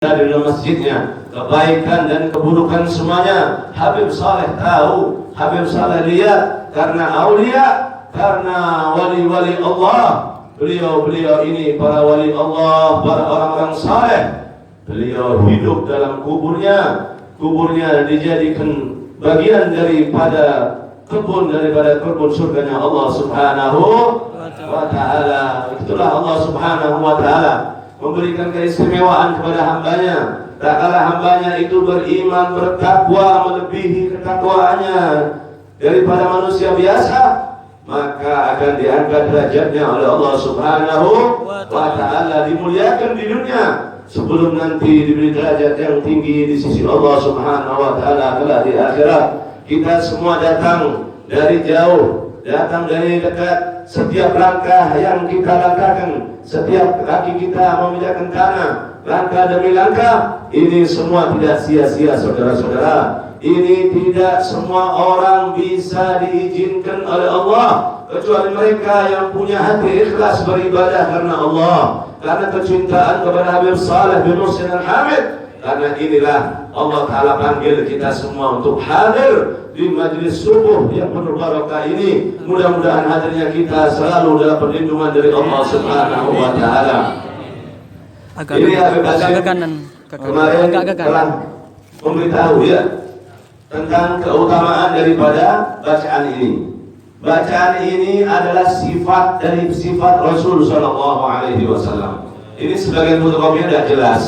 dari dalam masjidnya, kebaikan dan keburukan semuanya Habib Saleh tahu, Habib Saleh lihat, karena aulia, karena wali-wali Allah. Beliau ini para wali Allah, para orang-orang saleh. Beliau hidup dalam kuburnya dijadikan bagian daripada kebun surganya Allah Subhanahu wa ta'ala. Itulah Allah Subhanahu wa ta'ala memberikan keistimewaan kepada hambanya. Tak kalah hambanya itu beriman, bertakwa, melebihi ketakwaannya daripada manusia biasa, maka akan diangkat derajatnya oleh Allah Subhanahu wa ta'ala, dimuliakan di dunia sebelum nanti diberi derajat yang tinggi di sisi Allah Subhanahu wa ta'ala kelak di akhirat. Kita semua datang dari jauh, datang dari dekat. Setiap langkah yang kita langkahkan, setiap kaki kita memindahkan tanah, langkah demi langkah, ini semua tidak sia-sia, saudara-saudara. Ini tidak semua orang bisa diizinkan oleh Allah, kecuali mereka yang punya hati ikhlas beribadah karena Allah, karena kecintaan kepada Habib Saleh bin Muhsin Al-Hamid. Karena inilah Allah Ta'ala panggil kita semua untuk hadir di majlis subuh yang penuh barakah ini. Mudah-mudahan hadirnya kita selalu dalam perlindungan dari Allah Subhanahu wa ta'ala. Ini Habib Hashim kemarin telah memberitahu ya tentang keutamaan daripada bacaan ini. Bacaan ini adalah sifat dari sifat Rasul Sallallahu Alaihi Wasallam. Ini sebagian fotokopinya tidak jelas.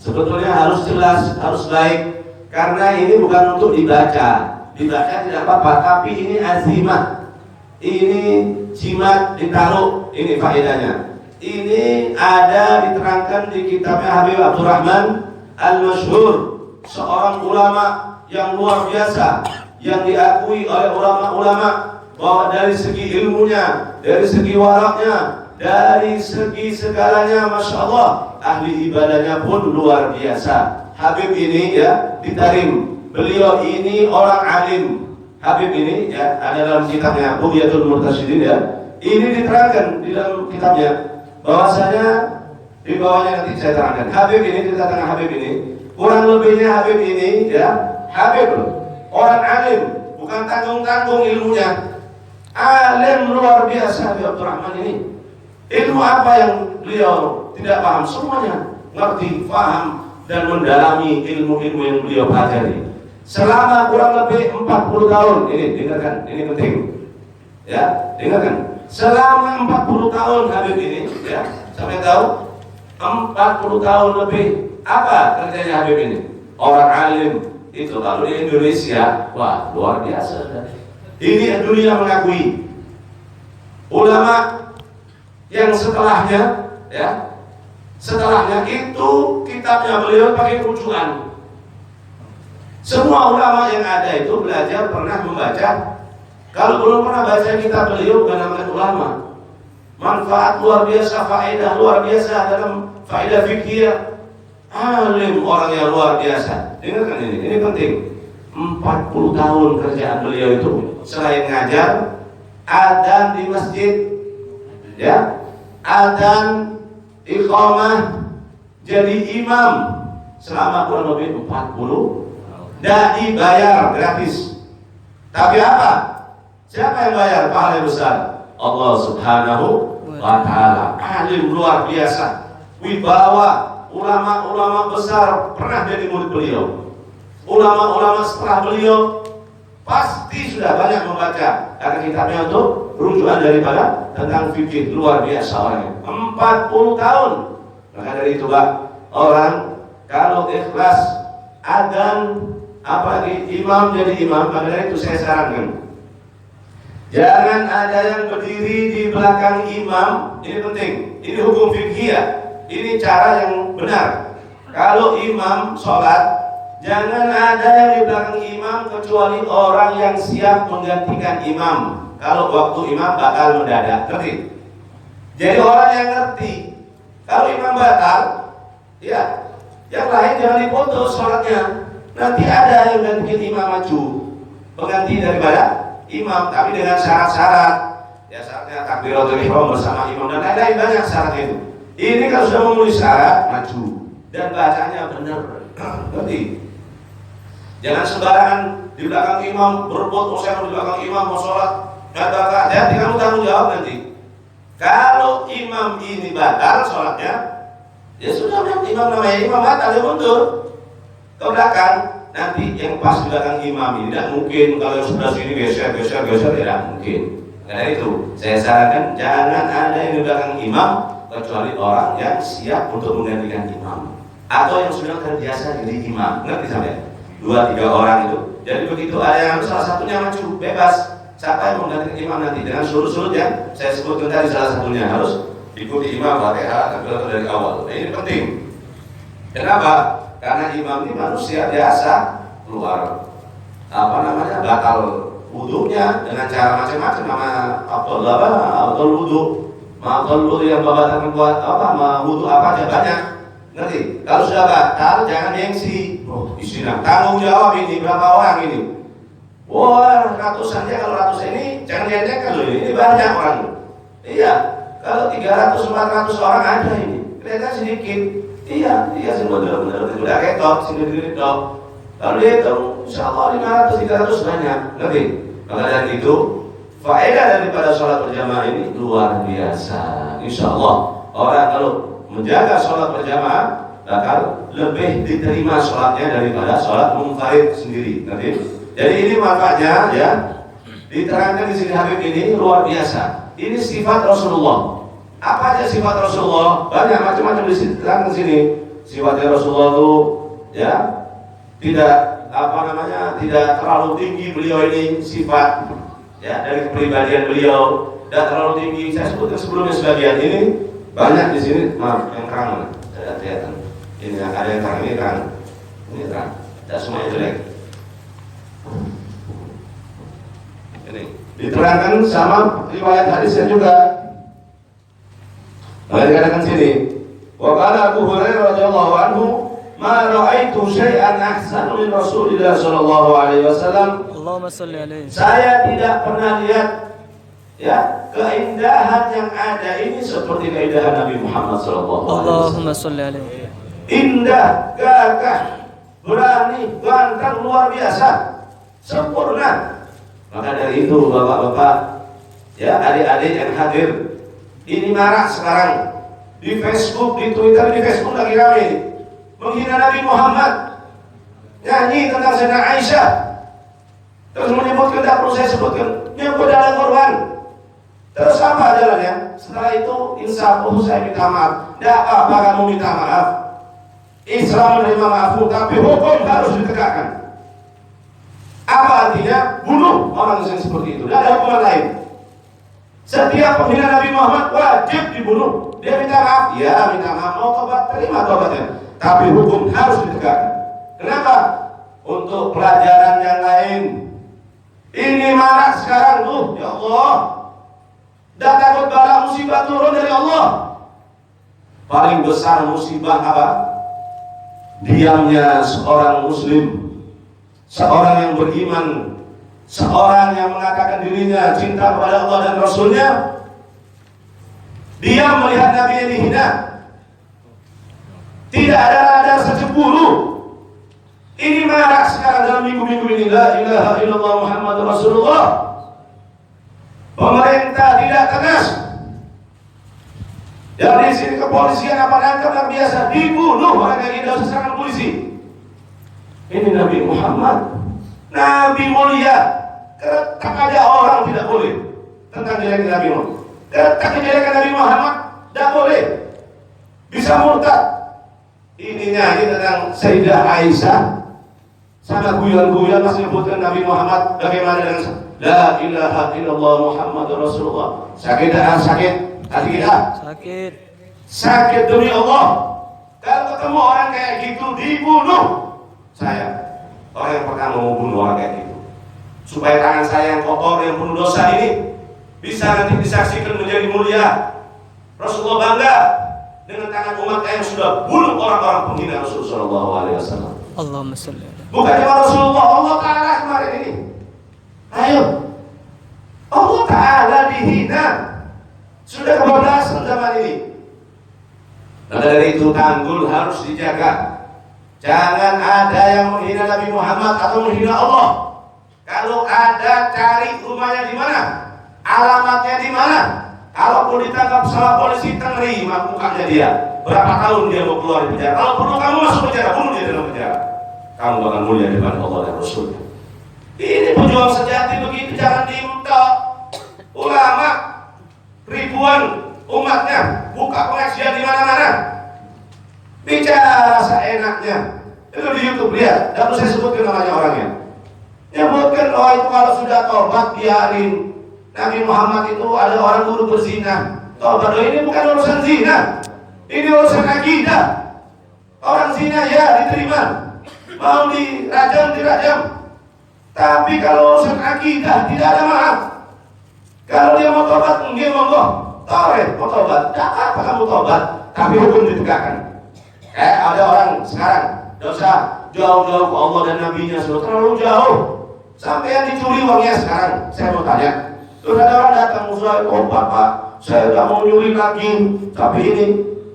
Sebetulnya harus jelas, harus baik, karena ini bukan untuk dibaca tidak apa-apa, tapi ini azimah, ini jimat ditaruh, ini faedahnya. Ini ada diterangkan di kitabnya Habib Abdurrahman Al-Masyhur, seorang ulama yang luar biasa, yang diakui oleh ulama-ulama bahwa dari segi ilmunya, dari segi waraknya, dari segi segalanya, Masya Allah, ahli ibadahnya pun luar biasa. Habib ini ya ditarim, beliau ini orang alim. Habib ini ya ada dalam kitabnya Bughyatul Murtasyidin ya. Ini diterangkan di dalam kitabnya bahwasanya di bawahnya nanti saya terangkan. Habib ini, dikatakan Habib ini, kurang lebihnya Habib ini ya, Habib orang alim, bukan tanggung-tanggung ilmunya. Alim luar biasa Habib Abdurrahman ini. Ilmu apa yang beliau tidak paham, semuanya ngerti, paham, dan mendalami ilmu-ilmu yang beliau pelajari selama kurang lebih 40 tahun. Ini dengarkan, ini penting ya, dengarkan. Selama 40 tahun Habib ini ya, sampai tahu 40 tahun lebih apa kerjanya Habib ini. Orang alim itu kalau di Indonesia, wah luar biasa. Ini dunia mengakui. Ulama yang setelahnya ya, setelahnya itu kitabnya beliau pakai rujukan. Semua ulama yang ada itu belajar pernah membaca. Kalau belum pernah baca kitab beliau bukan namanya ulama. Manfaat luar biasa, faedah luar biasa dalam faedah fikih. Alim, orang yang luar biasa. Dengarkan ini penting. 40 tahun kerjaan beliau itu selain ngajar, adzan di masjid ya, adzan, iqamah, jadi imam selama kurang lebih 40. Tidak dibayar, gratis. Tapi apa? Siapa yang bayar pahala besar? Allah Subhanahu wa ta'ala. Alim luar biasa, wibawa, ulama-ulama besar pernah jadi murid beliau. Ulama-ulama setelah beliau pasti sudah banyak membaca, karena kitabnya untuk rujukan daripada tentang fikih, luar biasa orangnya. 40 tahun. Maka dari itu Pak, orang kalau ikhlas adzan, apalagi imam jadi imam, maka dari itu saya sarankan jangan ada yang berdiri di belakang imam. Ini penting, ini hukum fikih ya, ini cara yang benar. Kalau imam sholat, jangan ada yang di belakang imam kecuali orang yang siap menggantikan imam kalau waktu imam bakal mendadak. Ngerti? Jadi orang yang ngerti kalau imam batal, ya yang lain jangan dipotong sholatnya. Nanti ada yang gantikan imam maju, pengganti daripada imam, tapi dengan syarat-syarat. Ya syaratnya takbiratul ihram bersama imam dan lain-lain, banyak syarat itu. Ini kalau sudah memenuhi syarat, maju. dan bacanya benar. Ngerti? Jangan sembarangan di belakang imam berebut, saya mau di belakang imam mau sholat, hati kamu tanggung jawab nanti. Kalau imam ini batal sholatnya, ya sudah, imam namanya imam batal, ya mundur ke belakang. Nanti yang pas di belakang imam ini tidak mungkin kalau sudah sini geser, tidak mungkin. Karena itu saya sarankan jangan ada yang di belakang imam kecuali orang yang siap untuk menggantikan imam atau yang sudah terbiasa jadi imam. Ngerti sampai 2-3 orang itu. Jadi begitu ada yang salah satunya maju bebas, siapa yang menggantikan imam nanti dengan surut-surut yang saya sebutkan tadi, salah satunya harus ikuti imam Fatihah dari awal. Nah, ini penting. Kenapa? Karena imam ini manusia biasa, keluar batal wudunya dengan cara macam-macam, nama abdul wudu yang membatalkan wudu apa aja banyak. Ngerti? Kalau sudah batal jangan gengsi. Istilah tanggung jawab ini berapa orang ini? Wah, ratusan ya, kalau ratus ini jangan lihat kalau ini banyak orang. Iya, kalau 300-400 orang ada ini, kelihatan sedikit. Iya semua benar-benar udah ketok, sini ketok. Kalau dia hitung, insyaallah 500-300 banyak. Ngerti? Maka dari itu, faedah daripada sholat berjamaah ini luar biasa. Insyaallah orang kalau menjaga sholat berjamaah bakal lebih diterima sholatnya daripada sholat munfarid sendiri. Ngerti? Jadi ini makanya ya diterangkan di sini Habib ini luar biasa. Ini sifat Rasulullah. Apa aja sifat Rasulullah? Banyak macam-macam diterangkan di sini. Sifatnya Rasulullah itu ya tidak tidak terlalu tinggi beliau ini sifat ya dari kepribadian beliau, tidak terlalu tinggi. Saya sebutkan sebelumnya sebagian ini banyak di sini. Maaf, yang terang ada kelihatan. Ini ada yang terang, ini terang. Tidak semuanya jelek. Ini diterangkan sama riwayat hadisnya juga. Maka dikatakan sini, wa qala Abu Hurairah radhiyallahu anhu, ma ra'aitu syai'an ahsana min Rasulillah sallallahu alaihi wasallam. Allahumma shalli alaihi. Saya tidak pernah lihat ya keindahan yang ada ini seperti keindahan Nabi Muhammad sallallahu alaihi wasallam. Allahumma shalli alaihi. Indah, gagah, berani, ganteng, luar biasa, sempurna. Maka dari itu bapak-bapak, ya adik-adik yang hadir, ini marak sekarang di Facebook, di Twitter, di Facebook lagi ramai menghina Nabi Muhammad, nyanyi tentang Sayyidah Aisyah, terus menyebutkan, tidak perlu saya sebutkan, menyebut dalam Quran. Terus apa jalannya? Setelah itu insya Allah saya minta maaf. Tidak apa-apa kamu minta maaf, Islam menerima maafmu, tapi hukum harus ditegakkan. Apa artinya? Bunuh orang yang seperti itu. Tidak ada hukuman lain. Setiap penghina Nabi Muhammad wajib dibunuh. Dia minta maaf, ya minta maaf, mau tobat, terima tobatnya. Tapi hukum harus ditegakkan. Kenapa? Untuk pelajaran yang lain. Ini marah sekarang tuh, ya Allah. Dan takut bala musibah turun dari Allah. Paling besar musibah apa? Diamnya seorang muslim, seorang yang beriman, seorang yang mengatakan dirinya cinta kepada Allah dan Rasulnya, dia melihat Nabi yang dihina, tidak ada rada secemburu. Ini marak sekarang dalam minggu-minggu ini. La ilaha illallah Muhammadur Rasulullah. Pemerintah tidak tegas. Yang di sini kepolisian apa nangkap yang biasa dibunuh orang yang tidak serangan polisi. Ini Nabi Muhammad, Nabi mulia. Keretak aja orang tidak boleh tentang jelekan Nabi Muhammad. Keretak jelekan Nabi Muhammad tidak boleh. Bisa murtad. Ini nyanyi tentang Sayyidah Aisyah, sama guyon-guyon masih menyebutkan Nabi Muhammad bagaimana dengan la ilaha illallah Muhammadur Rasulullah. Sakit hati kita. Sakit demi Allah. Kalau ketemu orang kayak gitu dibunuh. Saya orang yang pertama mau bunuh orang kayak gitu, supaya tangan saya yang kotor, yang penuh dosa ini bisa nanti disaksikan menjadi mulia. Rasulullah bangga dengan tangan umat yang sudah bunuh orang-orang penghina Rasulullah sallallahu alaihi wasallam. Allahumma shalli. Bukan cuma Rasulullah, Allah Ta'ala kemarin ini. Ayo, Allah Ta'ala dihina. Sudah kebablasan zaman ini. Maka dari itu tanggul harus dijaga. Jangan ada yang menghina Nabi Muhammad atau menghina Allah. Kalau ada, cari rumahnya di mana, alamatnya di mana. Kalau perlu ditangkap sama polisi, tengeri mukanya dia. Berapa tahun dia mau keluar dari penjara? Kalau perlu kamu masuk penjara, bunuh dia dalam penjara. Kamu akan mulia di depan Allah dan Rasulnya. Ini pejuang sejati begitu, jangan diminta. Ulama ribuan umatnya buka pengajian di mana-mana, bicara seenaknya. Itu di YouTube lihat, dan saya sebutkan namanya orangnya. Nyebutkan oh itu kalau sudah tobat biarin. Nabi Muhammad itu ada orang guru berzina. Tobat, ini bukan urusan zina. Ini urusan akidah. Orang zina ya diterima. Mau dirajam. Tapi kalau urusan akidah tidak ada maaf. Kalau dia mau tobat, dia monggo. Mau tobat. Tak apa kamu tobat, tapi hukum ditegakkan. Ada orang sekarang dosa jauh-jauh ke Allah dan Nabi-Nya sudah terlalu jauh. Sampai yang dicuri uangnya sekarang. Saya mau tanya. Terus ada orang datang, saya tobat Pak, saya tidak mau nyuri lagi. Tapi ini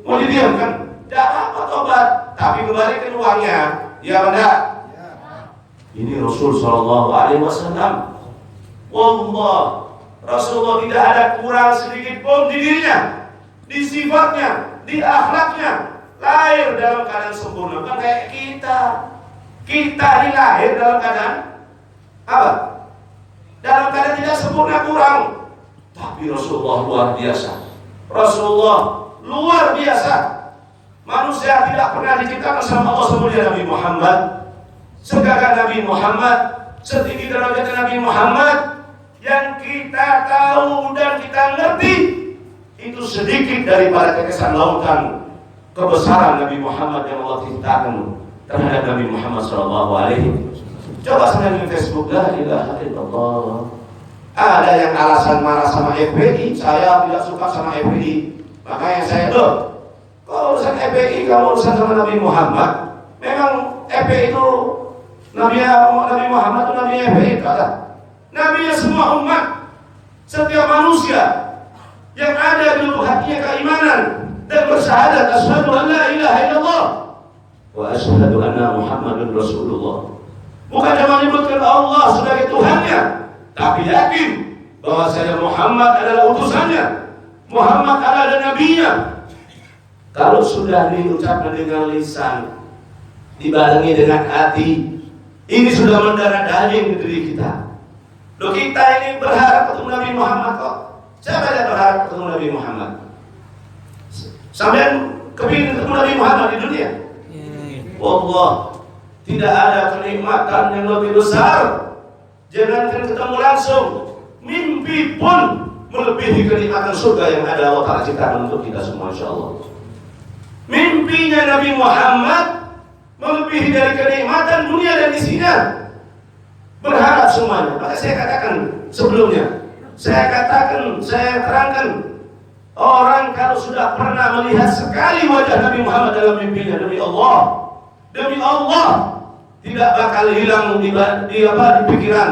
mau didiamkan. Tidak apa tobat, tapi kembalikan uangnya. Ya benar. Ini Rasul Sallallahu Alaihi Wasallam. Wallah, Rasulullah tidak ada kurang sedikit pun di dirinya, di sifatnya, di akhlaknya. Lahir dalam keadaan sempurna, bukan kayak kita. Kita ini lahir dalam keadaan apa? Dalam keadaan tidak sempurna, kurang. Tapi Rasulullah luar biasa. Rasulullah luar biasa. Manusia tidak pernah diciptakan sama Allah semulia Nabi Muhammad, segagah Nabi Muhammad, setinggi derajat Nabi Muhammad. Yang kita tahu dan kita ngerti itu sedikit daripada kekesan lautan kebesaran Nabi Muhammad yang Allah ciptakan terhadap Nabi Muhammad Sallallahu Alaihi. Coba saya di Facebook, la ilaha illallah. Ada yang alasan marah sama FPI, saya tidak suka sama FPI. Makanya saya kalau urusan FPI, kalau urusan sama Nabi Muhammad, memang FPI itu Nabi Muhammad itu Nabi FPI kata. Nabi semua umat, setiap manusia yang ada di lubuk hatinya keimanan dan bersyahadat asyhadu an la ilaha illallah wa asyhadu anna Muhammadun Rasulullah. Bukan cuma menyebutkan Allah sebagai Tuhannya, tapi yakin bahwa saya Muhammad adalah utusannya, Muhammad adalah nabinya. Kalau sudah diucapkan dengan lisan, dibarengi dengan hati, ini sudah mendarah daging di diri kita. Loh, kita ini berharap ketemu Nabi Muhammad kok. Siapa yang berharap ketemu Nabi Muhammad? Sampai kepingin ketemu Nabi Muhammad di dunia? Allah, tidak ada kenikmatan yang lebih besar. Jangankan ketemu langsung, mimpi pun melebihi kenikmatan surga yang ada Allah Ta'ala ciptakan untuk kita semua, insyaAllah. Mimpinya Nabi Muhammad melebihi dari kenikmatan dunia dan isinya. Berharap semuanya. Maka saya katakan sebelumnya, saya terangkan, orang kalau sudah pernah melihat sekali wajah Nabi Muhammad dalam mimpinya, demi Allah tidak bakal hilang di pikiran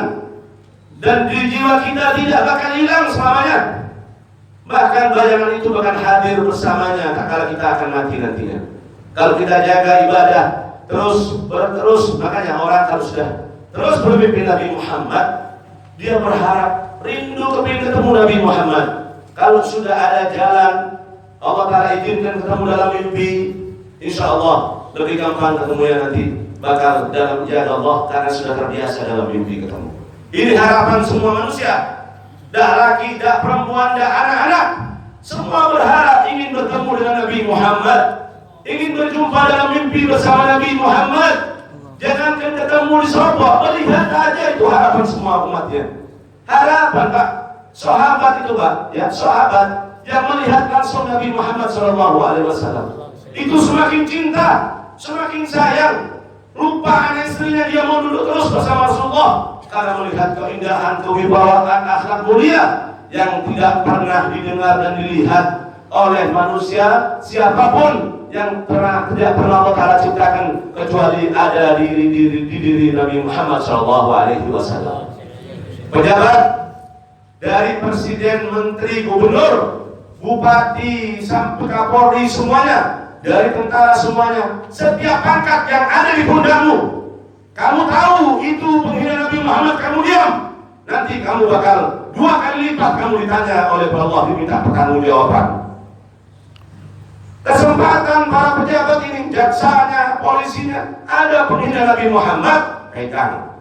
dan di jiwa kita, tidak bakal hilang selamanya. Bahkan bayangan itu bahkan hadir bersamanya tak kala kita akan mati nantinya. Kalau kita jaga ibadah terus, makanya orang kalau sudah terus bermimpi Nabi Muhammad, dia berharap, rindu kepingin ketemu Nabi Muhammad. Kalau sudah ada jalan, Allah Ta'ala izinkan ketemu dalam mimpi, insya Allah lebih gampang ketemunya nanti. Bakal dalam jaga Allah karena sudah terbiasa dalam mimpi ketemu. Ini harapan semua manusia. Dak laki, dak perempuan, dak anak-anak, semua berharap ingin bertemu dengan Nabi Muhammad, ingin berjumpa dalam mimpi bersama Nabi Muhammad. Jangankan ketemu di sofa, melihat aja itu harapan semua umatnya. Harapan Pak, sahabat itu Pak, ya sahabat yang melihat langsung Nabi Muhammad SAW, itu semakin cinta, semakin sayang. Lupa anak istrinya, dia mau duduk terus bersama Rasulullah karena melihat keindahan, kewibawaan, akhlak mulia yang tidak pernah didengar dan dilihat oleh manusia siapapun yang tidak pernah Allah Ta'ala ciptakan kecuali ada di diri Nabi Muhammad SAW. Pejabat dari presiden, menteri, gubernur, bupati, sampai Kapolri, semuanya dari tentara semuanya, setiap pangkat yang ada di pundakmu, kamu tahu itu penghina Nabi Muhammad, kamu diam. Nanti kamu bakal 2 kali lipat kamu ditanya oleh Allah, diminta pertanggungjawaban. Kesempatan para pejabat ini, jaksanya, polisinya, ada penghina Nabi Muhammad, pegang,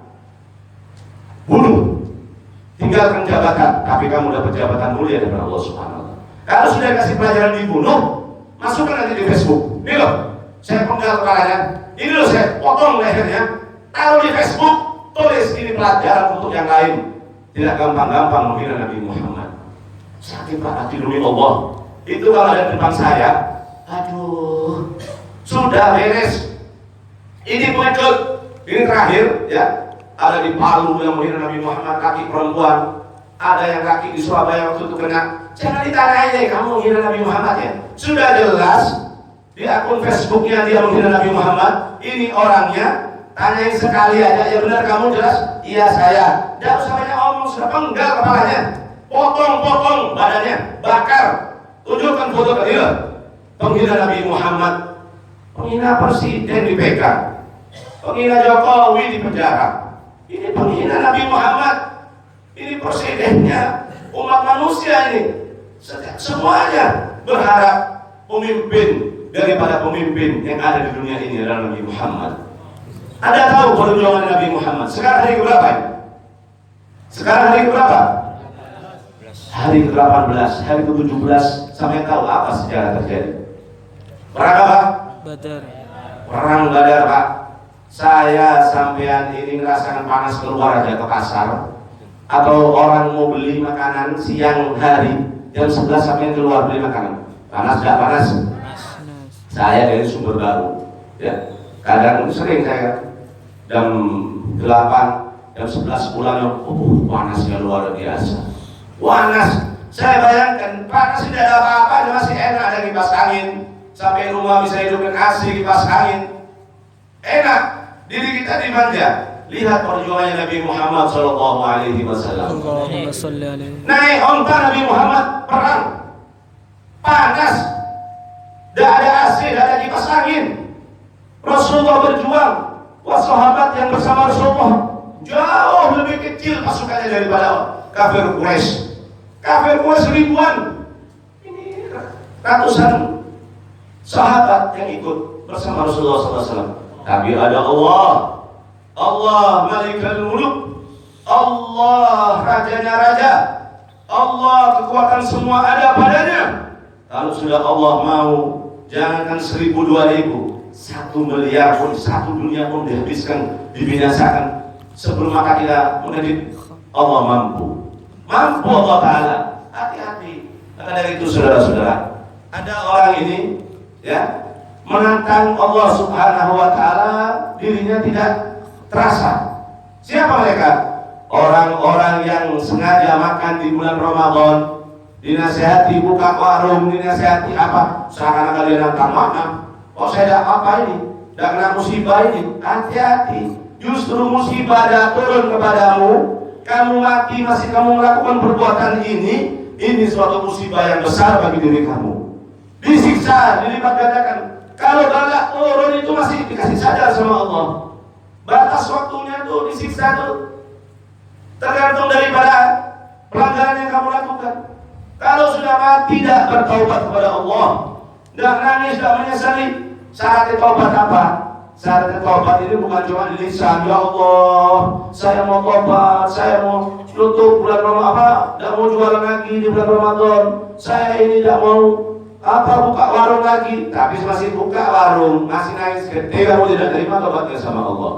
bunuh, tinggalkan jabatan, tapi kamu dapat jabatan mulia dari Allah Subhanahu wa Ta'ala. Kalau sudah kasih pelajaran dibunuh, masukkan nanti di Facebook. Ini loh, saya penggal kepalanya, ini loh saya potong lehernya, taruh di Facebook, tulis ini pelajaran untuk yang lain. Tidak gampang-gampang menghina Nabi Muhammad. Sakit Pak hati demi Allah. Itu kalau ada depan saya, aduh, sudah beres. Ini pengikut, ini terakhir ya. Ada di Palu yang menghina Nabi Muhammad, kaki perempuan. Ada yang kaki di Surabaya waktu itu kena. Jangan ditanyai, kamu menghina Nabi Muhammad ya. Sudah jelas di akun Facebooknya dia menghina Nabi Muhammad. Ini orangnya. Tanyain sekali aja, ya benar kamu jelas? Iya saya. Tidak usah banyak omong, sudah penggal kepalanya, potong-potong badannya, bakar. Tunjukkan foto ke dia. Penghina Nabi Muhammad, penghina presiden dipegang, penghina Jokowi di penjara. Ini penghina Nabi Muhammad, ini presidennya umat manusia ini. Semuanya berharap pemimpin daripada pemimpin yang ada di dunia ini adalah Nabi Muhammad. Anda tahu perjuangan Nabi Muhammad. Sekarang hari berapa? Sekarang hari berapa? Hari ke-18, hari ke-17. Sampai tahu apa sejarah terjadi? Perang apa? Badar. Perang Badar, Pak. Saya sampean ini ngerasakan panas keluar aja ke pasar. Atau orang mau beli makanan siang hari jam 11 sampai keluar beli makanan. Panas gak panas? Saya dari Sumber Baru. Ya. Kadang sering saya jam 8, jam 11 pulang, panasnya luar biasa. Panas. Saya bayangkan panas tidak ada apa-apa, masih enak ada kipas angin. Sampai rumah bisa hidupin AC, kipas angin. Enak. Diri kita dimanja. Lihat perjuangannya Nabi Muhammad Sallallahu Alaihi Wasallam. Allahumma salli alaihi. Naik onta Nabi Muhammad perang. Panas. Tidak ada AC, tidak ada kipas angin. Rasulullah berjuang, sahabat yang bersama Rasulullah jauh lebih kecil pasukannya daripada kafir Quraisy. Kafir Quraisy ribuan, ini ratusan sahabat yang ikut bersama Rasulullah SAW. Tapi ada Allah, Allah Malikul Muluk, Allah Rajanya Raja, Allah kekuatan semua ada padanya. Kalau sudah Allah mau, jangankan 1000, 2000, 1 miliar pun, 1 dunia pun dihabiskan, dibinasakan sebelum mata kita menjadi Allah mampu Allah Ta'ala. Hati-hati. Maka dari itu saudara-saudara, ada orang ini ya menantang Allah Subhanahu wa Ta'ala, dirinya tidak terasa. Siapa mereka? Orang-orang yang sengaja makan di bulan Ramadan, dinasihati buka warung, dinasihati apa, seakan-akan kalian nantang makan. Oh saya tidak apa ini, tidak kena musibah ini. Hati-hati, justru musibah ada turun kepadamu, kamu mati masih kamu melakukan perbuatan ini suatu musibah yang besar bagi diri kamu. Disiksa, dilipat gandakan. Kalau galak turun itu masih dikasih sadar sama Allah. Batas waktunya tuh disiksa tuh tergantung daripada pelanggaran yang kamu lakukan. Kalau sudah mati tidak bertaubat kepada Allah, tidak nangis, tidak menyesali, syaratnya taubat apa? Syaratnya taubat ini bukan cuma di lisan, ya Allah, saya mau taubat, saya mau tutup bulan Ramadan, tidak mau jualan lagi di bulan Ramadan, saya ini tidak mau buka warung lagi, tapi masih buka warung, masih nangis, ketika kamu tidak terima taubatnya sama Allah.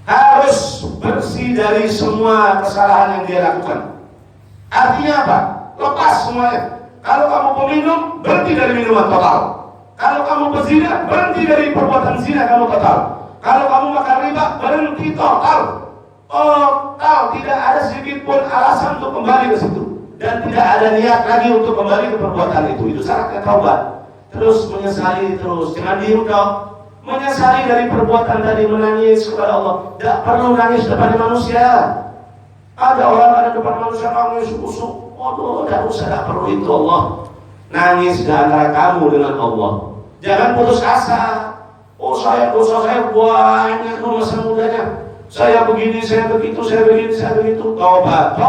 Harus bersih dari semua kesalahan yang dia lakukan. Artinya apa? Lepas semuanya. Kalau kamu peminum, berhenti dari minuman total. Kalau kamu berzina, berhenti dari perbuatan zina kamu total. Kalau kamu makan riba, berhenti total. Total, tidak ada sedikit pun alasan untuk kembali ke situ. Dan tidak ada niat lagi untuk kembali ke perbuatan itu. Itu syaratnya taubat. Terus menyesali terus, jangan diem dong. Menyesali dari perbuatan tadi, menangis kepada Allah. Tidak perlu nangis depan manusia. Ada orang ada depan manusia nangis usuk. Waduh, tidak usah, tidak perlu itu Allah. Nangis di antara kamu dengan Allah. Jangan putus asa. Oh dosa saya banyak masa mudanya. Saya begini, saya begitu, saya begini, saya begitu. Taubat,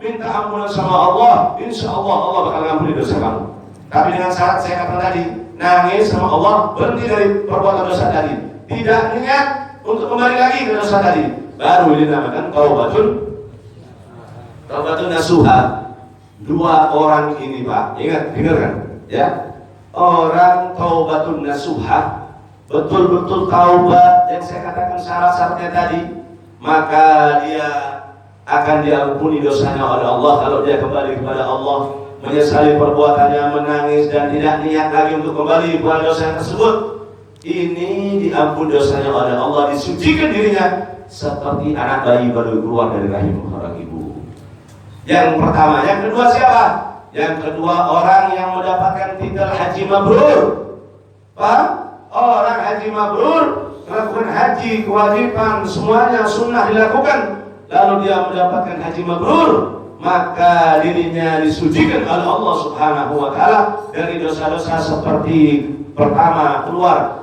minta ampunan sama Allah. Insya Allah Allah bakal ngampuni dosa kamu. Tapi dengan syarat saya katakan tadi, nangis sama Allah, berhenti dari perbuatan dosa tadi. Tidak niat untuk kembali lagi ke dosa tadi. Baru ini dinamakan taubatun nasuha. Dua orang ini Pak, ingat, dengarkan ya. Orang taubatun nasuha, betul-betul taubat yang saya katakan syarat-syaratnya tadi, maka dia akan diampuni dosanya oleh Allah kalau dia kembali kepada Allah, menyesali perbuatannya, menangis dan tidak niat lagi untuk kembali kepada dosa tersebut. Ini diampuni dosanya oleh Allah, disucikan dirinya seperti anak bayi baru keluar dari rahim seorang ibu. Yang pertama, yang kedua siapa? Yang kedua orang yang mendapatkan titel haji mabrur. Pak, orang haji mabrur melakukan haji kewajiban semuanya sunnah dilakukan, lalu dia mendapatkan haji mabrur, maka dirinya disucikan oleh Allah Subhanahu wa taala dari dosa-dosa seperti pertama keluar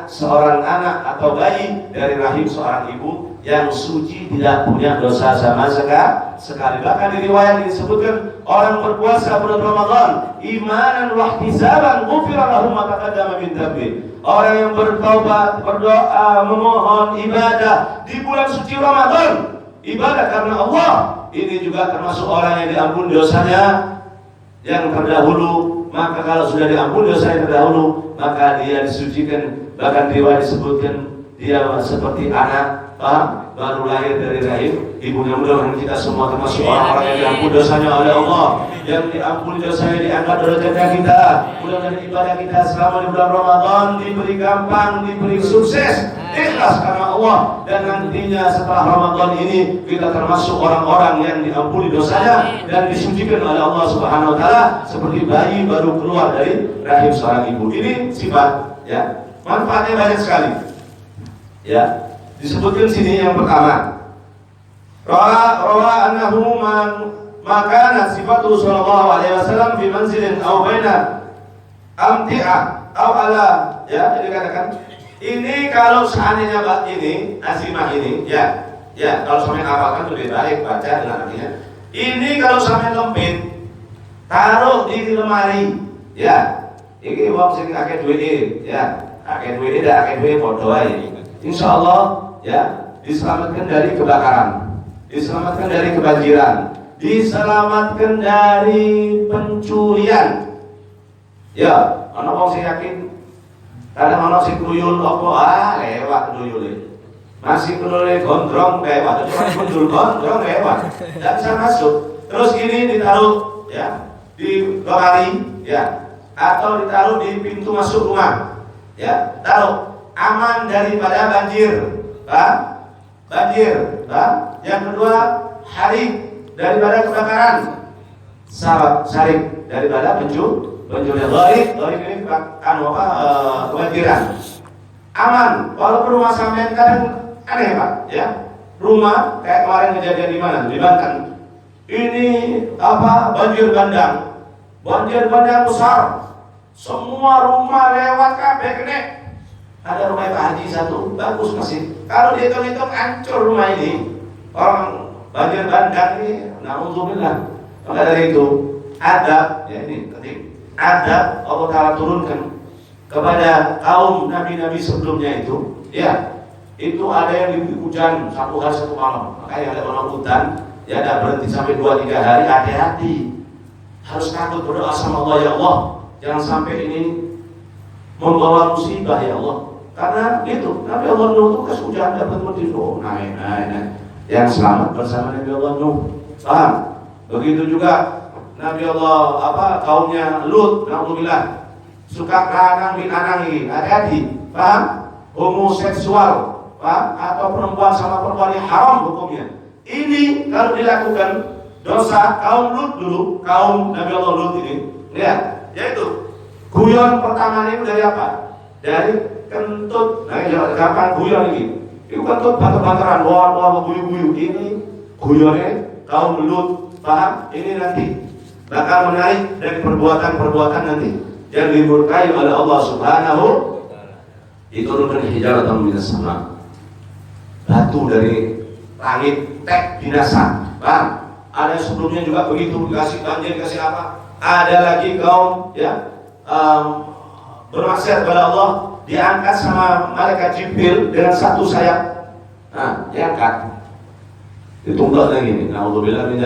seorang anak atau bayi dari rahim seorang ibu yang suci, tidak punya dosa sama sekali. Bahkan di riwayat disebutkan orang berpuasa bulan Ramadan imanan wa ihtisaban ghufira lahu ma taqaddama min dhanbi. Orang yang bertaubat, berdoa, memohon ibadah di bulan suci Ramadan, ibadah karena Allah, ini juga termasuk orang yang diampuni dosanya yang terdahulu. Maka kalau sudah diampuni dosa yang terdahulu, maka dia disucikan. Bahkan riwayat disebutkan dia seperti anak baru lahir dari rahim ibunya. Mudah-mudahan kita semua termasuk orang-orang yang diampuni dosanya oleh Allah, yang diampuni dosanya, diangkat derajatnya kita. Mudah-mudahan ibadah kita selama di bulan Ramadan diberi gampang, diberi sukses, ikhlas karena Allah, dan nantinya setelah Ramadan ini kita termasuk orang-orang yang diampuni dosanya dan disucikan oleh Allah Subhanahu wa taala seperti bayi baru keluar dari rahim seorang ibu. Ini sifat ya. Manfaatnya banyak sekali. Ya, disebutkan sini yang pertama. Rawa annahu maka sifatu sallallahu alaihi wasallam fi manzilin aw baina amti'ah aw ala, ya, jadi katakan ini kalau seandainya Pak ini azimah ini ya kalau sampai hafalkan lebih baik baca dengan artinya. Ini kalau sampai lempit taruh di lemari ya. Ini wong sing akeh duwike ya. Akeh duwike dak akeh duwike padha wae. Insyaallah ya, diselamatkan dari kebakaran, diselamatkan dari kebanjiran, diselamatkan dari pencurian. Ya, ana wong sing yakin kadang ana sing kruyul apa lewat kruyule. Masih kruyule gondrong lewat, cuma gundul gondrong lewat. Enggak bisa masuk. Terus ini ditaruh ya di lemari ya, atau ditaruh di pintu masuk rumah. Ya, taruh aman daripada banjir, banjir. Yang kedua, harik daripada kebakaran, sarik daripada pencurian. Gharib ini kebanjiran. Aman. Walaupun rumah sampean kadang aneh Pak, ya. Rumah kayak kemarin kejadian di mana? Di Banten. Ini banjir bandang besar. Semua rumah lewat kabeh kene. Ada rumah Pak Haji satu, bagus masih. Kalau dihitung-hitung hancur rumah ini. Orang banjir bandang ini, na'udzubillah. Maka dari itu, adab, ya ini penting. Adab Allah Ta'ala turunkan kepada kaum nabi-nabi sebelumnya itu, ya. Itu ada yang diberi hujan satu hari satu malam. Makanya ada orang hutan, ya ada berhenti sampai 2-3 hari, hati-hati. Harus takut berdoa sama Allah, ya Allah. Jangan sampai ini membawa musibah ya Allah. Karena gitu, Nabi Allah Nuh itu kasih hujan dapat mendino, naik. Yang selamat bersama Nabi Allah Nuh. Paham? Begitu juga Nabi Allah kaumnya Lut, alhamdulillah suka anang-anangi, hati-hati. Paham? Homoseksual, paham? Atau perempuan sama perempuan yang haram hukumnya. Ini kalau dilakukan dosa kaum Lut dulu, kaum Nabi Allah Lut ini, ya. Yaitu guyon pertama ini dari apa? Dari kentut. Nah, kapan guyon ini? Itu kentut banter-banteran, wah guyu-guyu. Ini guyonnya kaum Lut. Paham? Ini nanti bakal menarik dari perbuatan-perbuatan nanti. yang dimurkai oleh Allah Subhanahu, diturunkan hijaratan minas sama, batu dari langit, tek binasa. Bang, ada sebelumnya juga begitu, dikasih banjir, dikasih apa? Ada lagi kaum ya bermaksiat kepada Allah, diangkat sama malaikat Jibril dengan satu sayap. Nah, diangkat, ditumbak lagi. Naudzubillah min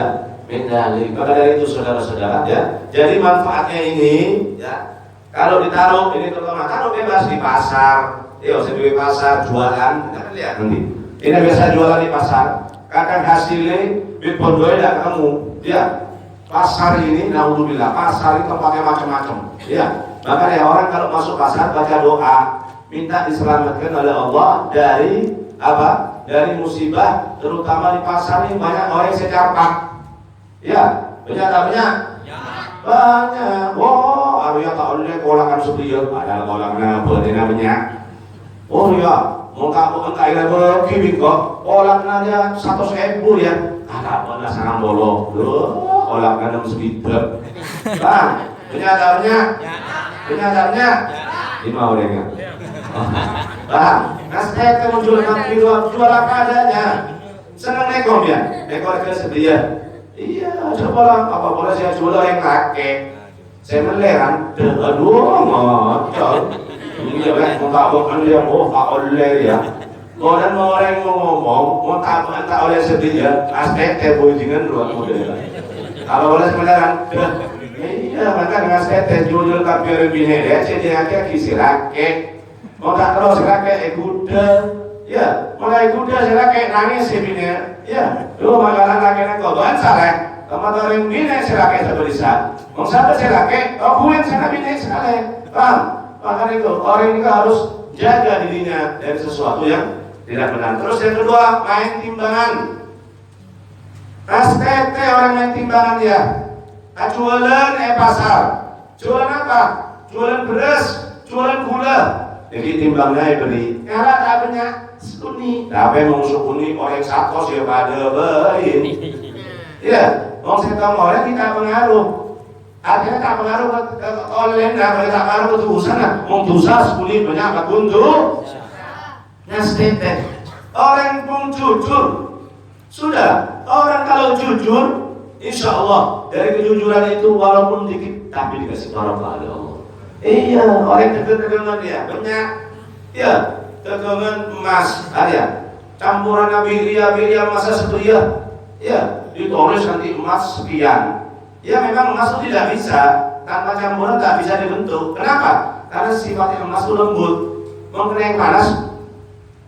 dzalik. Maka dari itu saudara-saudara ya, jadi manfaatnya ini ya, kalau ditaruh ini terutama taruh bebas di pasar, yo di pasar jualan, kita lihat nanti. Ini biasa jualan di pasar, kadang hasilnya bipondoi dan kamu, ya pasar ini, naudzubillah, pasar itu tempatnya macam-macam, ya. Makanya orang kalau masuk pasar baca doa, minta diselamatkan oleh Allah dari apa? Dari musibah, terutama di pasar ini banyak orang yang secarpak, ya, banyak. Banyak. Oh, Arya tak boleh kolakan sepiye, padahal kolaknya betina banyak. Oh ya, mau tak airnya berkibik kok, kolaknya dia 100.000 ya. Ada mana sangat bolong, kolaknya 6.000. Bang, kenyataannya 5 orangnya. Bang, nasihat kamu jual apa adanya. Senang nekor ya, nekor ke sedia. Iya, coba apa boleh saya jual yang kakek. Saya meleran, aduh ngocok. Iya kan, mau bukan dia mau oleh ya. Orang orang mau ngomong, mau tak oleh sedia. Aspek bujingan dua model. Kalau boleh meleran, iya maka dengan aspek jual tapi bini dia jadi kakek kisi kakek. Mau tak terus kakek kuda. Ya, mulai kuda silake nangis si bini, ya, lu makanan kakeknya kodoan salah, kematarin bini silake sebisa, mau sampai silake, kuin sana bini sekali, paham? Makanya itu orang ini harus jaga dirinya dari sesuatu yang tidak benar. Terus yang kedua, main timbangan. STT orang main timbangan ya, jualan pasar, jualan apa? Jualan beras, jualan gula, jadi timbangnya beri, kalau tak banyak. Sukuni, tapi mau sukuni orang sakos ya pada bain. Ya, mau setong orang kita pengaruh. Akhirnya tak pengaruh ke online, tak pengaruh ke tubuhan. Mau dosa sukuni banyak tak kunjung. Nastete, orang pun jujur. Sudah, orang kalau jujur, insya Allah dari kejujuran itu walaupun dikit, tapi dikasih barokah oleh Allah. Iya, orang tegar-tegar dia banyak. Ya. Tegangan emas, ada campuran biria masa setia, ya ditulis nanti emas sekian. Ya memang emas itu tidak bisa tanpa campuran, tak bisa dibentuk. Kenapa? Karena sifatnya emas itu lembut, mau kena yang panas,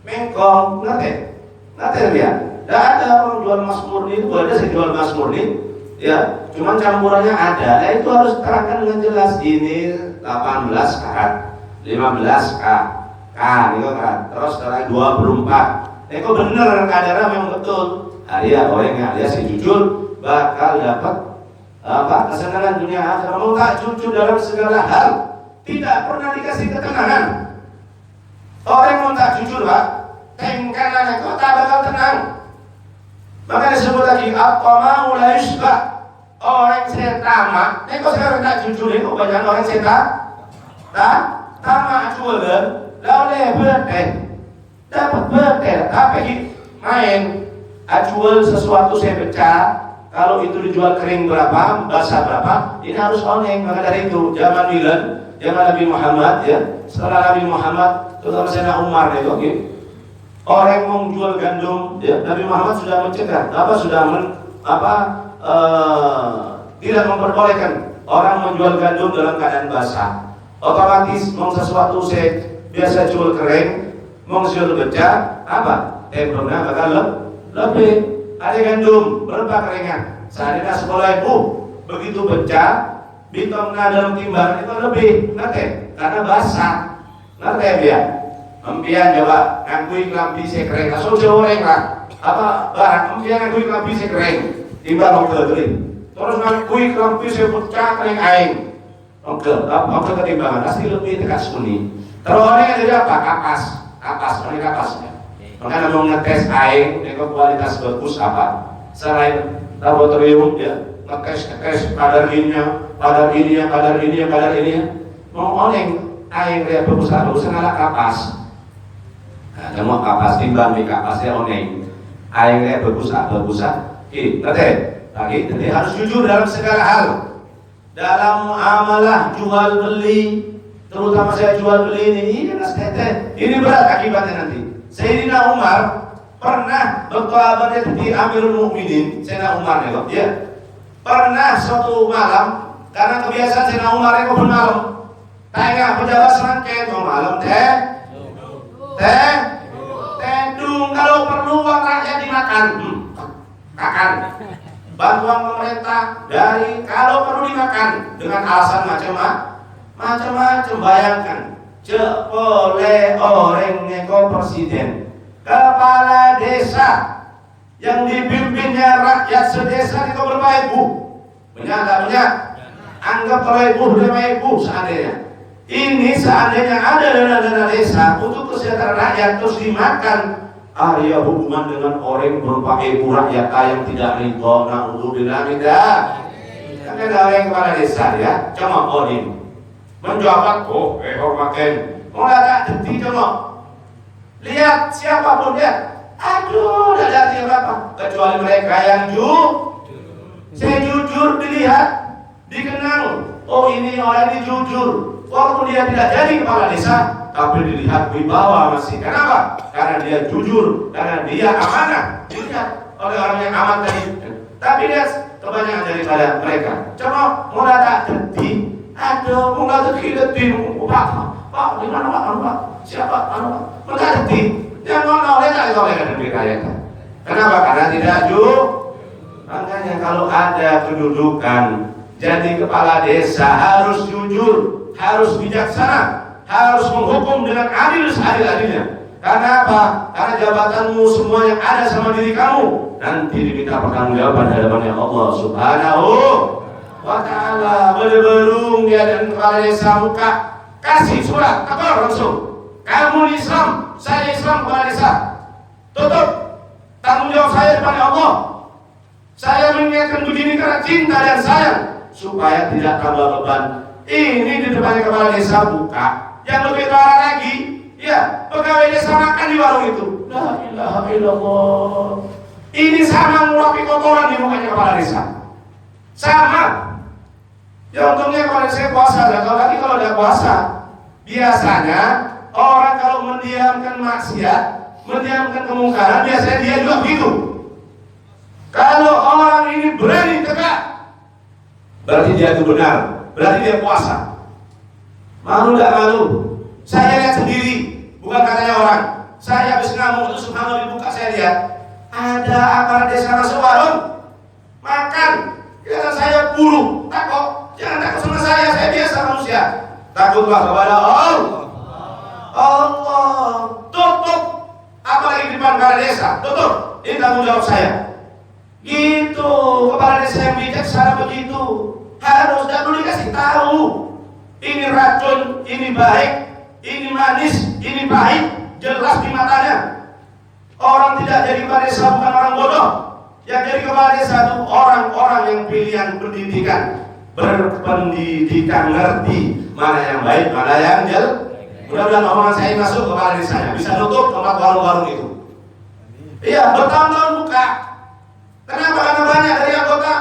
mengkong, ngerti ya? Tidak ada orang jual emas murni itu, boleh saya jual emas murni, ya. Cuman campurannya ada. Nah itu harus terangkan dengan jelas. Ini 18 karat, 15 karat. Itu kan, terus setelah 24. Itu benar kadarnya memang betul. Dia orangnya dia si jujur bakal dapat apa kesenangan dunia akhirat. Mau tak jujur dalam segala hal, tidak pernah dikasih ketenangan. Orang mau tak jujur pak, tengkanan itu tak bakal tenang. Maka disebut lagi apa la yusba. Orang saya tamak. Kok sekarang tak jujur itu banyak orang saya tamak jualan. Lalu dapat bertel, tapi main jual sesuatu saya pecah. Kalau itu dijual kering berapa, basah berapa, ini harus online. Maka dari itu zaman Milan, zaman Nabi Muhammad ya, setelah Nabi Muhammad, terutama Sayyidina Umar itu, okay? Orang mau jual gandum, ya, Nabi Muhammad sudah mencegah, tidak memperbolehkan orang menjual gandum dalam keadaan basah. Otomatis mau sesuatu saya biasa jual kering, mau jual beca, apa? Tempernya bakal lebih. Ada gandum, berapa keringan? Seharusnya 10.000, begitu beca, bitongnya dalam timbangan itu lebih, ngerti? Karena basah, ngerti ya? Empian coba, ngakui kelambi saya kering, langsung goreng lah. Apa barang? Empian ngakui kelambi saya kering, timbang kering. Terus ngakui kelambi saya pecah kering aing. Oke ketimbangan, pasti lebih dekat suni. Terus orang yang jadi apa? Kapas, ini kapasnya. Makanya mau ngetes air, itu kualitas bagus apa? Selain laboratorium, ya, ngetes kadar ininya. mau oneng aing rea bagusa ngalah kapas. Nah, kamu kapas timbang di kapasnya oneng. Aing rea bagusa. Lagi, jadi harus jujur dalam segala hal. Dalam muamalah jual beli, terutama saya jual beli ini nasihatnya. Ini berat akibatnya nanti. Sayyidina Umar pernah berkabar di Amirul Mukminin, Sayyidina Umar ya. Pernah suatu malam, karena kebiasaan Sayyidina Umar itu bermalam. Tanya pejabat serangkaian mau malam tedung kalau perlu uang rakyat dimakan, makan. Bantuan pemerintah dari kalau perlu dimakan dengan alasan macam-macam. Bayangkan, boleh orang neko presiden, kepala desa yang dipimpinnya rakyat sedesa itu berapa ibu? Banyak. Anggap kalau ibu berapa ibu seandainya. Ini seandainya ada dana desa untuk kesejahteraan rakyat terus dimakan. Ya hubungan dengan orang berupa ibu rakyat yang tidak ridho, na'udzubillah tidak. Karena ada yang kepala desa ya, cuma ini menjabat, hormatin, nggak deti cuma. Lihat siapapun dia, aduh, tidak ada artinya apa, kecuali mereka yang saya jujur dilihat, dikenal. Oh ini orang ini jujur, walaupun dia tidak jadi kepala desa, tapi dilihat wibawa masih. Kenapa? Karena dia jujur, karena dia amanah. Dilihat oleh orang yang aman tadi. Tapi dia kebanyakan daripada mereka. Coba mulai tak deti, aduh, mulai deti, Pak, di mana Pak? Siapa? Mulai deti. Yang mau oleh kaya. Kenapa? Karena tidak jujur. Makanya kalau ada kedudukan jadi kepala desa harus jujur, harus bijaksana. Harus menghukum dengan adil seadil-adilnya. Karena apa? Karena jabatanmu semua yang ada sama diri kamu nanti diminta pertanggungjawaban hadapan Allah Subhanahu wa Ta'ala. Berberung dia dan kepala desa muka kasih surat kabar langsung. Kamu Islam, saya Islam kepala desa. Tutup tanggung jawab saya depan Allah. Saya mengingatkan begini karena cinta dan sayang supaya tidak tambah beban. Ini di depannya kepala desa buka. Yang lebih parah lagi, ya pegawai desa makan di warung itu. La ilaha illallah. Ini sama ngurapi kotoran di mukanya kepala desa. Sama. Ya untungnya kepala desa puasa. Dan kalau ada puasa, biasanya orang kalau mendiamkan maksiat, mendiamkan kemungkaran, biasanya dia juga begitu. Kalau orang ini berani tegak, berarti dia itu benar, berarti dia puasa. Malu gak malu? Saya lihat sendiri, bukan katanya orang. Saya habis ngamuk itu subhanallah dibuka, saya lihat ada aparat desa masuk warung makan. Kira saya buruh, takut. Jangan takut sama saya biasa manusia. Takutlah kepada Allah. Tutup. Apalagi di depan kepala desa, tutup. Ini tanggung jawab saya. Gitu, kepala desa yang bijaksana begitu. Harus dan dulu dikasih tahu. Ini racun, ini baik, ini manis, ini pahit, jelas di matanya. Orang tidak jadi kepala desa bukan orang bodoh. Yang jadi kepala desa itu orang-orang yang pilihan pendidikan, berpendidikan, ngerti mana yang baik, mana yang jelek. Mudah-mudahan omongan saya masuk kepala desanya, bisa nutup tempat warung-warung itu. Iya, bertahun-tahun buka. Kenapa? Karena banyak dari anggota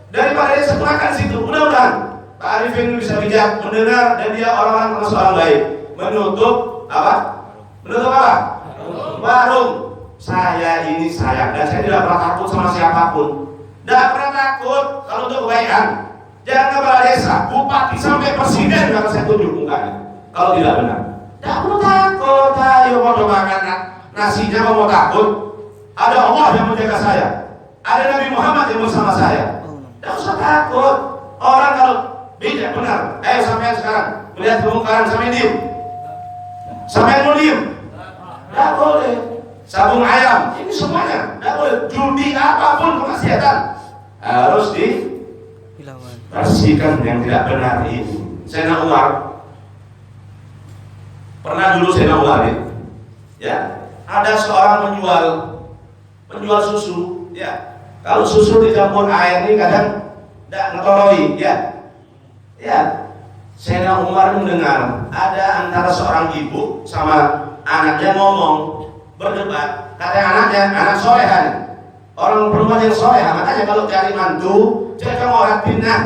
daripada desa makan situ. Mudah-mudahan Pak Arifin bisa bijak mendengar dan dia orang-orang termasuk orang baik. Menutup apa? Menutup apa? Warung. Saya ini sayang dan saya tidak pernah takut sama siapapun. Tidak pernah takut kalau untuk kebaikan. Jangan kepala desa, bupati sampai presiden kalau saya tunjuk mukanya. Kalau tidak benar, tidak perlu takut. Ayo mau makan nasinya mau takut. Ada Allah yang menjaga saya. Ada Nabi Muhammad yang bersama saya. Tidak usah takut. Orang kalau bijak benar. Ayo sampai sekarang melihat kemungkaran sampai diem. Sampai mau diem. Tidak boleh. Sabung ayam ini semuanya tidak boleh. Judi apapun kemaksiatan harus dibersihkan yang tidak benar ini. Sayyidina Umar pernah dulu Sayyidina Umar ya ada seorang penjual susu ya. Kalau susu dicampur air ini kadang tidak ngetoroi ya. Sayyidina Umar mendengar ada antara seorang ibu sama anaknya ngomong, berdebat. Kata anaknya, anak solehan, orang perempuan yang soleha, makanya kalau cari mantu jangan mau ratinah,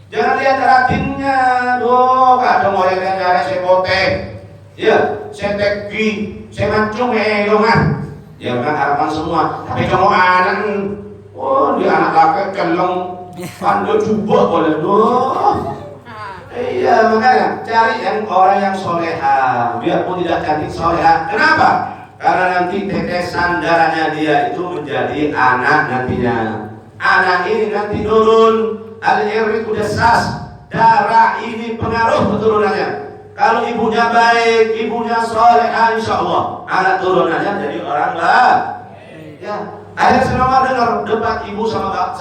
jangan lihat ratinnya. Doh, kadang orang yang nyari sepote, ya, seteki, semacung elongan, ya memang harapan semua. Tapi kamu anak, oh dia anak laki kelong, pandai coba boleh doh. Iya, makanya cari yang orang yang soleha, biarpun tidak cantik soleha. Kenapa? Karena nanti tetesan darahnya dia itu menjadi anak nantinya. Anak ini nanti turun al-irriqu dasas, darah ini pengaruh keturunannya. Kalau ibunya baik, ibunya soleha, insya Allah anak turunannya jadi orang baik. Ya, akhirnya selama dengar debat ibu sama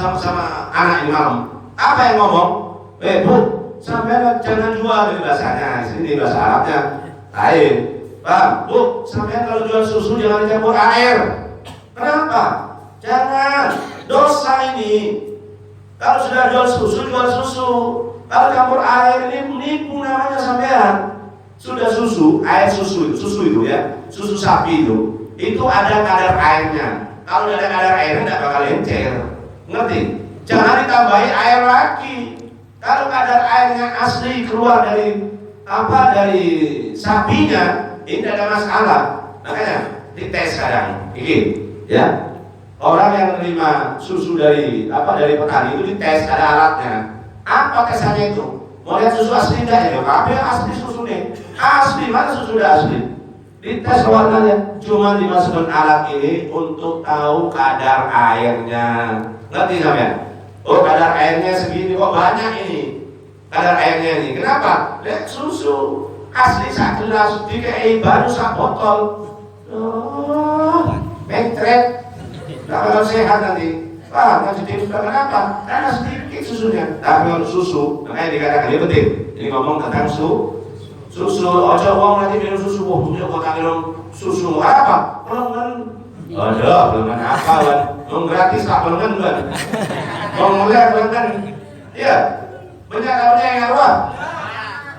anak ini malam. Apa yang ngomong? Bu, sampai jangan jual, ini bahasanya, ini bahasa Arabnya lain. Bang, Bu, sampai kalau jual susu jangan dicampur air. Kenapa? Jangan, dosa ini. Kalau sudah jual susu, jual susu. Kalau campur air ini menipu namanya sampean. Sudah susu, air susu itu ya, susu sapi itu ada kadar airnya. Kalau tidak ada kadar airnya tidak bakal encer. Ngerti? Jangan ditambahi air lagi. Kalau kadar airnya asli keluar dari sapinya, ini tidak ada masalah. Makanya dites sekarang, ini ya. Orang yang menerima susu dari petani itu dites, ada alatnya. Apa tesannya itu? Mau lihat susu asli enggak ya? Apa yang asli susu nih? Asli, mana susu udah asli? Dites warnanya, cuma dimasukkan alat ini untuk tahu kadar airnya. Ngerti sampean? Oh, kadar airnya segini kok banyak ini. Kadar airnya ini. Kenapa? Lihat susu asli sak gelas dikai baru sak botol. Oh, mentret. Enggak bakal sehat nanti. Nanti sudah kenapa? Karena sedikit susunya. Tapi kalau susu, makanya dikatakan ini penting. Ini ngomong tentang susu. Ojo wong nanti minum susu, punya kota minum susu apa? Pelongan. Ada pelongan apa kan? Gratis tak pelongan kan? Mau mulai pelongan. Iya. Banyak yang apa?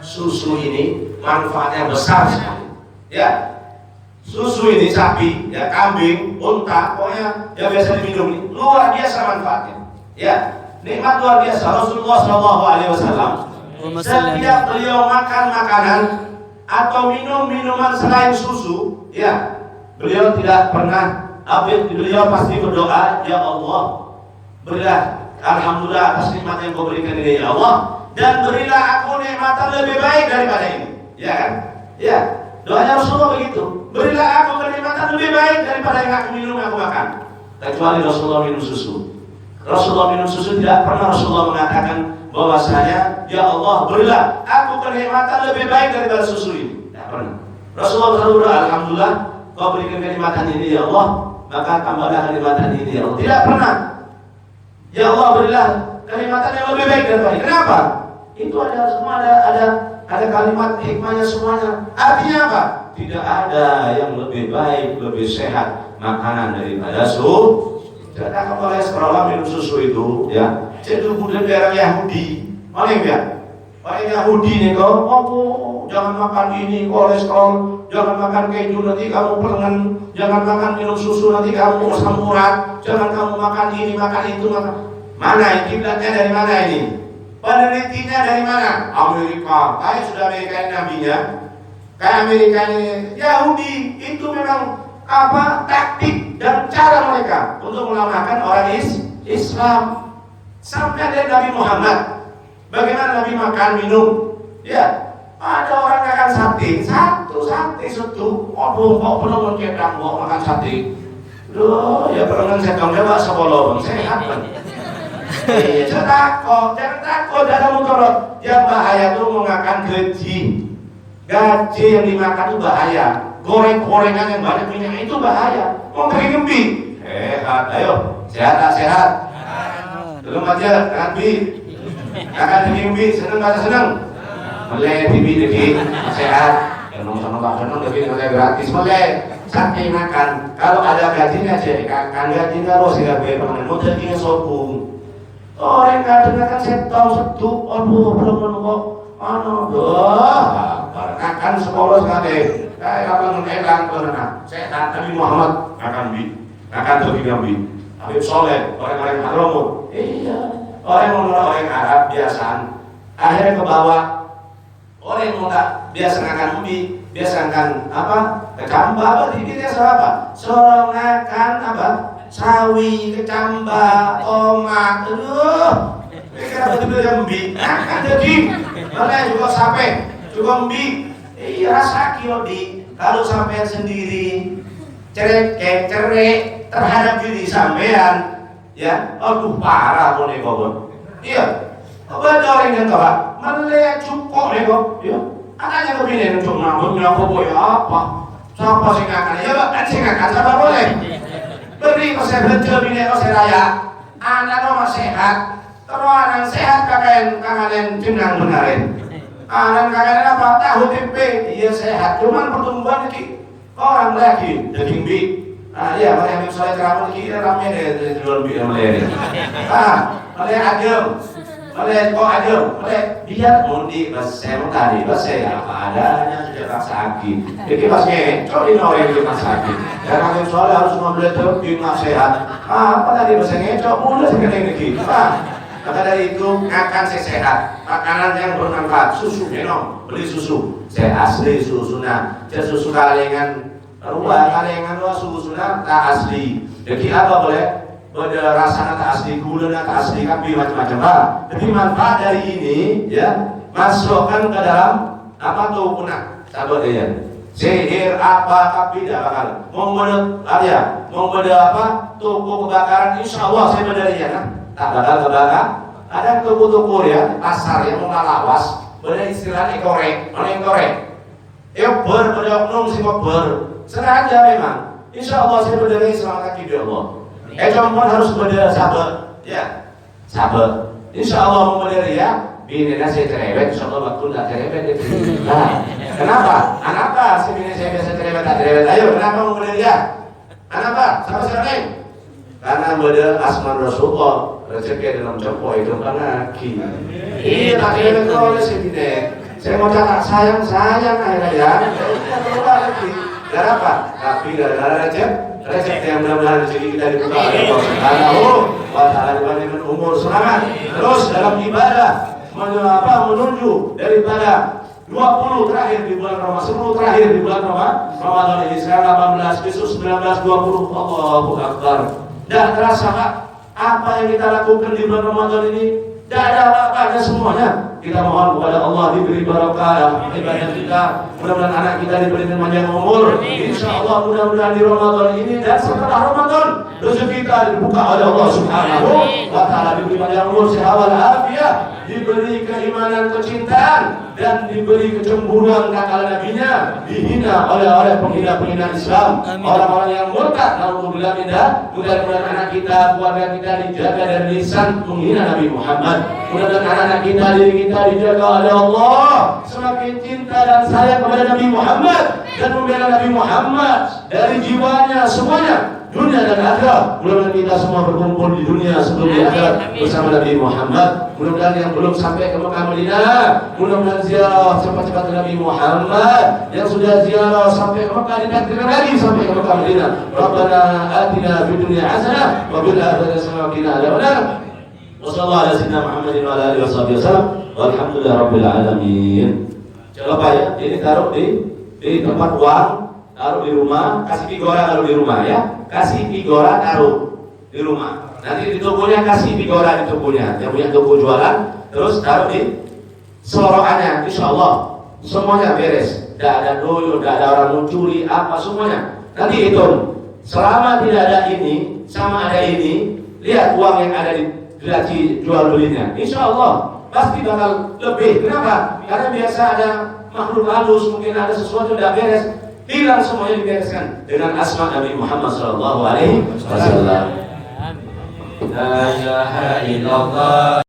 Susu ini manfaatnya besar sekali. Ya. Susu ini sapi, ya kambing, unta, pokoknya yang biasa diminum ini luar biasa manfaatnya. Ya, nikmat luar biasa. Rasulullah SAW setiap beliau makan makanan atau minum minuman selain susu, ya beliau tidak pernah. Beliau pasti berdoa, ya Allah, berilah alhamdulillah atas nikmat yang Kau berikan ini ya Allah, dan berilah aku nikmatan lebih baik daripada ini. Ya kan? Ya. Doanya Rasulullah begitu. Berilah aku kenikmatan lebih baik daripada yang aku minum, yang aku makan. Kecuali Rasulullah minum susu. Rasulullah minum susu tidak pernah Rasulullah mengatakan bahwasanya ya Allah berilah aku kenikmatan lebih baik daripada susu ini. Tidak pernah. Rasulullah selalu berdoa, alhamdulillah Kau berikan kenikmatan ini ya Allah, maka tambahlah kenikmatan ini ya Allah. Tidak pernah. Ya Allah berilah kenikmatan yang lebih baik daripada ini. Kenapa? Itu ada semua ada kalimat hikmahnya semuanya. Artinya apa? Tidak ada yang lebih baik, lebih sehat makanan daripada susu. Jangan kolesterol minum susu itu, ya. Jadi kemudian daerah Yahudi, paling ya. Orang Yahudi nih kau, jangan makan ini kolesterol, jangan makan keju nanti kamu pelengan, jangan makan minum susu nanti kamu asam urat, jangan kamu makan ini, makan itu, makan. Mana kiblatnya dari mana ini? Penelitinya dari mana? Amerika. Kayak sudah Amerika ini nabinya. Kayak Amerika ini Yahudi. Itu memang taktik dan cara mereka untuk melemahkan orang Islam. Sampai dari Nabi Muhammad. Bagaimana Nabi makan, minum? Ya, ada orang makan sate, satu. Aduh, kok belum mencedang mau makan sate. Duh, ya pernah saya tahu coba sekolah sehat kan. Jangan takut ada mudarat. Yang bahaya itu mengakan gaji yang dimakan itu bahaya. Goreng-gorengan yang banyak minyak itu bahaya. Mau pergi ngembi sehat, ayo sehat. Belum aja ngembi akan ngembi, seneng mulai TV sehat. Yang nonton seneng tapi mulai gratis mulai sampai makan. Kalau ada gajinya jadi kan gajinya harus tidak boleh makan. Mau gajinya sopung. Orang kadang kan saya tahu setu, aduh belum menunggu Ano doh, akan sekolah sekali. Kayak apa mengelang pernah. Setan Nabi Muhammad akan pergi Nabi. Habib Soleh, orang-orang Hadramaut. Iya, orang Arab biasaan. Akhirnya ke bawah. Orang yang biasa ngakan ubi, biasa ngakan apa? Kecamba apa? Dia apa? Sorong ngakan apa? Sawi, kecamba, tomat, aduh. Mereka betul-betul yang mbi, kan jadi, mana juga sampai, juga mbi. Iya rasa di kalau sampean sendiri cerek terhadap diri sampean, ya, aduh parah kok nih kok. Iya, ada orang yang tahu, mana cukup nih kok, ya. Anaknya kepilih untuk nanggung boy apa? Siapa sih ngakan? Ya kan sih ngakan, siapa boleh? Beri kau saya betul bini kau saya raya, anak kau sehat. Terus anak sehat kakak jenang benarin. Anak kakak apa? Tahu tempe, iya sehat. Cuman pertumbuhan ini orang lagi daging bi. Iya, kalau misalnya ceramah ini ramai deh jual bi yang lain. Malay adem, malay kok adem, malay biar mundi pas saya tadi pas saya apa adanya sudah paksa aki. Jadi pas ngecok ini orang yang paksa aki. Dan kalau soalnya harus membeli terus sehat. Apa tadi pas ngecok mulai sekali ini. Maka dari itu akan saya sehat, makanan yang bermanfaat, susu minum, beli susu, saya asli susunya, jadi susu kalengan dua susunya tak asli. Jadi apa boleh? Beda rasanya tak asli, gulanya tak asli, kapi macam-macam. Jadi manfaat dari ini, ya masukkan ke dalam apa tuh punah, sahabat dia. Sihir apa kapi tidak bakal. Mau beda apa? Toko kebakaran, insya Allah saya beda dia kan. Tak bakal kebakar. Ada toko-toko ya, pasar yang mau lawas, beda istilahnya korek, mana yang korek? Beda oknum sih sengaja memang. Insya Allah saya beda selamat kaki Allah. Cuman harus beda sabar, ya sabar. Insya Allah mau beda ya. Bini saya cerewet, insya Allah waktu nggak cerewet itu. Nah, kenapa? Kenapa si bini saya biasa cerewet tak cerewet? Ayo, kenapa mau beda ya? Kenapa? Sama siapa? Karena beda asman Rasulullah rezeki dalam jempol itu kan lagi. Iya, tak cerewet kalau si bini. Saya mau cakap sayang akhirnya ya. Lagi. Gara apa? Tapi gara-gara rezeki yang benar-benar rezeki kita dibuka oleh Allah Subhanahu wa Ta'ala dibandingkan umur semangat. Terus dalam ibadah menuju daripada 20 terakhir di bulan Ramadan, 10 terakhir di bulan Ramadan ini sekarang 18, besok 19, 20. Allahu Akbar. Tidak terasa Pak, apa yang kita lakukan di bulan Ramadan ini? Tidak ada apa-apanya semuanya. Kita mohon kepada Allah diberi barakah ibadah kita. Mudah-mudahan anak kita diberi panjang umur. Insya Allah mudah-mudahan di Ramadan ini dan setelah Ramadan rezeki kita dibuka oleh Allah Subhanahu wa Ta'ala, diberi panjang umur, sehat walafiat, diberi keimanan, kecintaan, dan diberi kecemburuan kakak nabinya, dihina oleh penghina-penghina Islam, orang-orang yang murtad. Alhamdulillah mudah-mudahan anak kita, keluarga kita dijaga dari lisan penghina Nabi Muhammad. Mudah-mudahan anak-anak kita, diri kita dijaga oleh Allah, semakin cinta dan sayang kepada Nabi Muhammad dan membela Nabi Muhammad dari jiwanya semuanya, dunia dan akhirat. Mudah-mudahan kita semua berkumpul di dunia sebelum di akhirat bersama Nabi Muhammad. Mudah-mudahan yang belum sampai ke Mekah Madinah, mudah-mudahan ziarah cepat-cepat ke Nabi Muhammad. Yang sudah ziarah sampai ke Mekah, ditakdirkan lagi sampai ke Mekah Madinah. Rabbana atina fid dunya hasanah wa fil akhirati hasanah wa qina adzabannar. Wassallallahu ala sayyidina Muhammadin wa ala alihi wasallam. Walhamdulillah rabbil alamin. Coba ya, ini taruh di tempat uang, taruh di rumah, kasih pigora taruh di rumah ya. Kasih pigora taruh di rumah. Nanti di tokonya kasih pigora di tokonya. Yang punya toko jualan, terus taruh di selorokannya. Insyaallah semuanya beres. Tidak ada doyo, tidak ada orang mencuri apa semuanya. Nanti hitung. Selama tidak ada ini sama ada ini, lihat uang yang ada di gaji jual belinya. Insya Allah pasti bakal lebih. Kenapa? Karena biasa ada makhluk halus, mungkin ada sesuatu tidak beres, hilang semuanya dibereskan dengan asma Nabi Muhammad sallallahu alaihi wasallam. La ilaha illallah.